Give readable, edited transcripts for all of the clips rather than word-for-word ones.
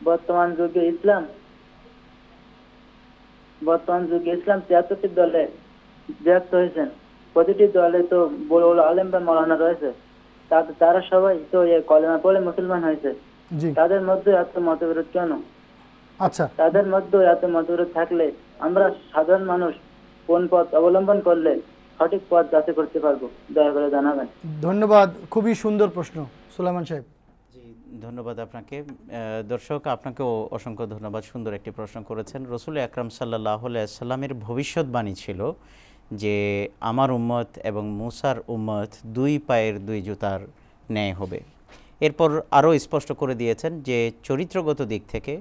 বর্তমান যুগে ইসলাম বর্তমান যুগে ইসলাম 73টি দলে বিভক্ত হয়েছেন। প্রতিটি দলে তো বড় বড় আলেম বা মাওলানা রয়েছে। তারা সবাই তো কলেমা পড়ে মুসলমান হয়েছে। জি। তাদের মধ্যে এত মতবিরোধ কেন? আচ্ছা, তাদের মধ্যে এত মতবিরোধ থাকলে আমরা সাধারণ মানুষ কোন পথ অবলম্বন করলে সঠিক পথ যাচাই করতে পারবো? দয়া করে জানাবেন। ধন্যবাদ। খুবই সুন্দর প্রশ্ন সুলাইমান সাহেব। জি, ধন্যবাদ আপনাকে। দর্শক, আপনাকেও অসংখ্য ধন্যবাদ, সুন্দর একটি প্রশ্ন করেছেন। রসুল আকরাম সাল্লাল্লাহু আলাইহি সাল্লামের ভবিষ্যৎবাণী ছিল যে আমার উম্মত এবং মুসার উম্মত দুই পায়ের দুই জুতার ন্যায় হবে। এরপর আরও স্পষ্ট করে দিয়েছেন যে চরিত্রগত দিক থেকে,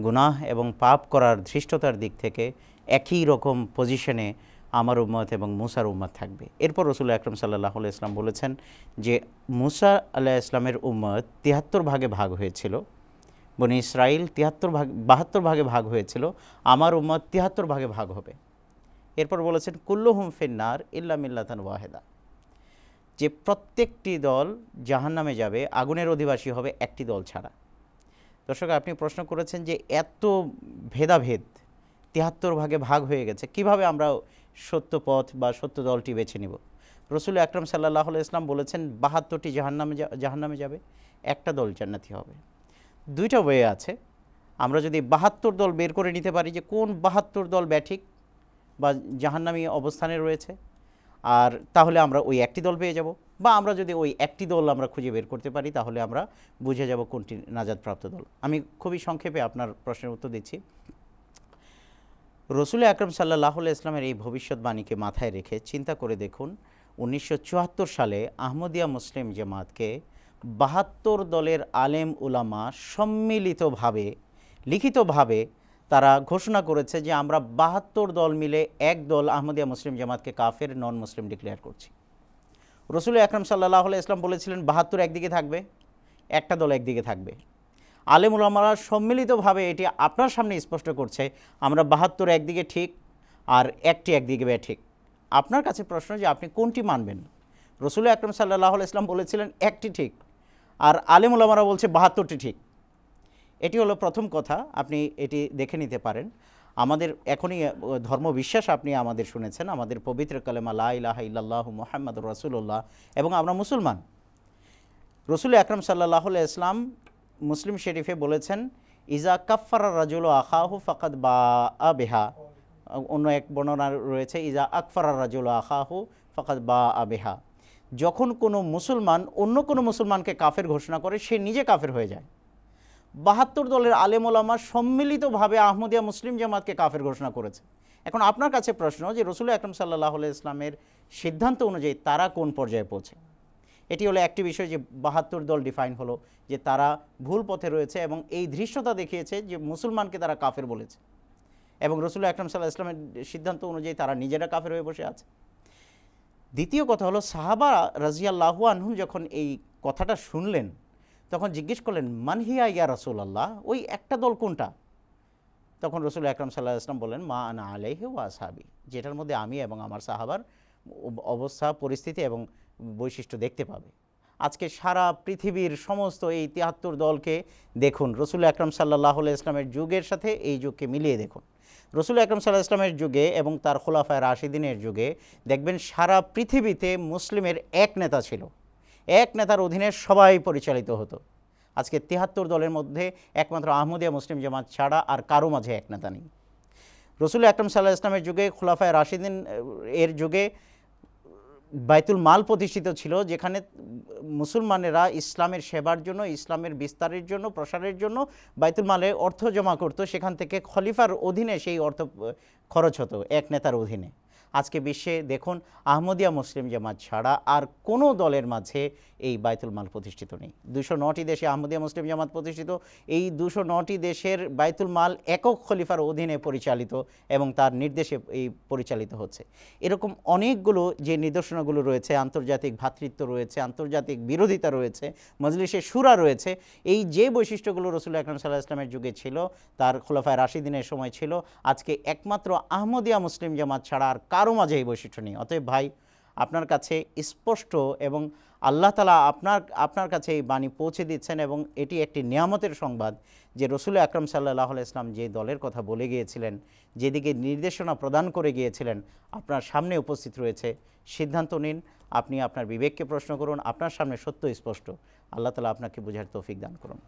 গুনাহ এবং পাপ করার ধৃষ্টতার দিক থেকে একই রকম পজিশনে আমার উম্মত এবং মুসার উম্মত থাকবে। এরপর রসুল আকরাম সাল্লাল্লাহু আলাইহি সাল্লাম বলেছেন যে মুসা আলাইহিস সালামের উম্মত ৭৩ ভাগে ভাগ হয়েছিল, বনি ইসরাইল ৭২ ভাগে ভাগ হয়েছিল, আমার উম্মত ৭৩ ভাগে ভাগ হবে। এরপর বলেছেন কুল্লুহুম ফিন্নার ইল্লা মিল্লাতান ওয়াহিদা, যে প্রত্যেকটি দল জাহান্নামে যাবে, আগুনের অধিবাসী হবে একটি দল ছাড়া। দর্শক, আপনি প্রশ্ন করেছেন যে এত ভেদাভেদ ৭৩ ভাগে ভাগ হয়ে গেছে, কিভাবে আমরা সত্য পথ বা সত্য দলটি বেছে নিব? রসুল আকরাম সাল্লাল্লাহু আলাইহি ওয়াসাল্লাম বলেছেন ৭২টি জাহান্নামে যাবে, একটা দল জান্নাতি হবে। দুইটা ওয়ে আছে। আমরা যদি ৭২ দল বের করে নিতে পারি যে কোন ৭২ দল ব্যাঠিক বা জাহান্নামী অবস্থানে রয়েছে, আর তাহলে আমরা ওই একটি দল পেয়ে যাব, বা আমরা যদি ওই একটি দল আমরা খুঁজে বের করতে পারি তাহলে আমরা বুঝে যাব কোনটি নাজাতপ্রাপ্ত দল। আমি খুবই সংক্ষেপে আপনার প্রশ্নের উত্তর দিচ্ছি। রসুল আকরাম সাল্লাল্লাহু আলাইহি ইসলামের এই ভবিষ্যৎবাণীকে মাথায় রেখে চিন্তা করে দেখুন, ১৯৭৪ সালে আহমদিয়া মুসলিম জামাতকে ৭২ দলের আলেম উলামা সম্মিলিতভাবে লিখিতভাবে তারা ঘোষণা করেছে যে আমরা ৭২ দল মিলে এক দল আহমদিয়া মুসলিম জামাতকে কাফের নন মুসলিম ডিক্লেয়ার করছি। রসুল আকরাম সাল্লাল্লাহু আলাইহি ইসলাম বলেছিলেন ৭২ একদিকে থাকবে, একটা দল একদিকে থাকবে। আলেম উলামারা সম্মিলিতভাবে এটি আপনার সামনে স্পষ্ট করছে আমরা ৭২ একদিকে ঠিক আর একটি একদিকে ঠিক। আপনার কাছে প্রশ্ন যে আপনি কোনটি মানবেন? রসুল আকরাম সাল্লাল্লাহু আলাইহি ইসলাম বলেছিলেন একটি ঠিক, আর আলেম উলামারা বলছে ৭২টি ঠিক। এটি হলো প্রথম কথা, আপনি এটি দেখে নিতে পারেন। আমাদের এখনই ধর্মবিশ্বাস আপনি আমাদের শুনেছেন, আমাদের পবিত্র কালেমা লা ইলাহা ইল্লাল্লাহু মুহাম্মাদুর রাসূলুল্লাহ, এবং আমরা মুসলমান। রসুল আকরাম সাল্লাল্লাহু আলাইহি ইসলাম মুসলিম শরীফে বলেছেন ইজা কাফারা রাজুল আখাহু ফাকাদ বাআ বিহা, অন্য এক বর্ণনা রয়েছে ইজা আকফারা রাজুল আখাহু ফাকাদ বাআ বিহা, যখন কোনো মুসলমান অন্য কোনো মুসলমানকে কাফের ঘোষণা করে সে নিজে কাফের হয়ে যায়। ৭২ দলের আলেম ওলামা সম্মিলিতভাবে আহমদিয়া মুসলিম জামাতকে কাফের ঘোষণা করেছে। এখন আপনার কাছে প্রশ্ন যে রসুল আকরাম সাল্লাল্লাহু আলাইহি ইসলামের সিদ্ধান্ত অনুযায়ী তারা কোন পর্যায়ে পৌঁছে? এটি হলো একটি বিষয় যে ৭২ দল ডিফাইন হলো যে তারা ভুল পথে রয়েছে এবং এই ধৃষ্টতা দেখিয়েছে যে মুসলমানকে তারা কাফের বলেছে, এবং রসুল আকরাম সাল্লাল্লাহু আলাইহি ইসলামের সিদ্ধান্ত অনুযায়ী তারা নিজেরা কাফের হয়ে বসে আছে। দ্বিতীয় কথা হলো সাহাবা রাদিয়াল্লাহু আনহুম যখন এই কথাটা শুনলেন তখন জিজ্ঞেস করলেন মানহিয়া ইয়া রাসূলুল্লাহ, ওই একটা দল কোনটা? তখন রসুল আকরাম সাল্লাল্লাহু আলাইহি ওয়াসাল্লাম বলেন মা আনা আলাইহি ওয়া আসহাবি, যেটার মধ্যে আমি এবং আমার সাহাবার অবস্থা পরিস্থিতি এবং বৈশিষ্ট্য দেখতে পাবে। আজকে সারা পৃথিবীর সমস্ত এই ৭৩ দলকে দেখুন, রসুল আকরাম সাল্লাল্লাহু আলাইহি ওয়াসাল্লামের যুগের সাথে এই যুগকে মিলিয়ে দেখুন। রসুল আকরাম সাল্লাল্লাহু আলাইহি ওয়াসাল্লামের যুগে এবং তার খোলাফায়ে রাশিদিনের যুগে দেখবেন সারা পৃথিবীতে মুসলিমের এক নেতা ছিল, এক নেতার অধীনে সবাই পরিচালিত হতো। আজকে ৭৩ দলের মধ্যে একমাত্র আহমদিয়া মুসলিম জামাত ছাড়া আর কারো মাঝে এক নেতা নেই। রসুল আকরাম সাল্লাল্লাহু আলাইহি ওয়াসাল্লামের যুগে খোলাফায়ে রাশিদিন এর যুগে বাইতুল মাল প্রতিষ্ঠিত ছিল, যেখানে মুসলমানেরা ইসলামের সেবার জন্য, ইসলামের বিস্তারের জন্য, প্রসারের জন্য বাইতুল মালে অর্থ জমা করত। সেখান থেকে খলিফার অধীনে সেই অর্থ খরচ হতো এক নেতার অধীনে। আজকে বিশ্বে দেখুন আহমদিয়া মুসলিম জামাত ছাড়া আর কোনো দলের মাঝে এই বাইতুল মাল প্রতিষ্ঠিত নেই। ২০৯টি দেশে আহমদিয়া মুসলিম জামাত প্রতিষ্ঠিত। এই ২০৯টি দেশের বাইতুল মাল একক খলিফার অধীনে পরিচালিত এবং তার নির্দেশে এই পরিচালিত হচ্ছে। এরকম অনেকগুলো যে নিদর্শনগুলো রয়েছে, আন্তর্জাতিক ভ্রাতৃত্ব রয়েছে, আন্তর্জাতিক বিরোধিতা রয়েছে, মজলিসে শুরা রয়েছে, এই যে বৈশিষ্ট্যগুলো রসুল আকরাম সাল্লাল্লাহু আলাইহি ওয়াসাল্লামের যুগে ছিল, তার খোলাফায়ে রাশিদিনের সময় ছিল, আজকে একমাত্র আহমদিয়া মুসলিম জামাত ছাড়া আর কারো মাঝে এই বৈশিষ্ট্য নেই। অতএব ভাই, আপনার কাছে স্পষ্ট এবং আল্লাহ তাআলা আপনার কাছে এই বাণী পৌঁছে দিচ্ছেন এবং এটি একটি নিয়ামতের সংবাদ যে রসুল আকরাম সাল্লাল্লাহু আলাইহি ওয়াসাল্লাম যে দলের কথা বলে গিয়েছিলেন, যেদিকে নির্দেশনা প্রদান করে গিয়েছিলেন, আপনার সামনে উপস্থিত রয়েছে। সিদ্ধান্ত নিন, আপনি আপনার বিবেককে প্রশ্ন করুন, আপনার সামনে সত্য স্পষ্ট। আল্লাহ তাআলা আপনাকে বুঝার তৌফিক দান করুন।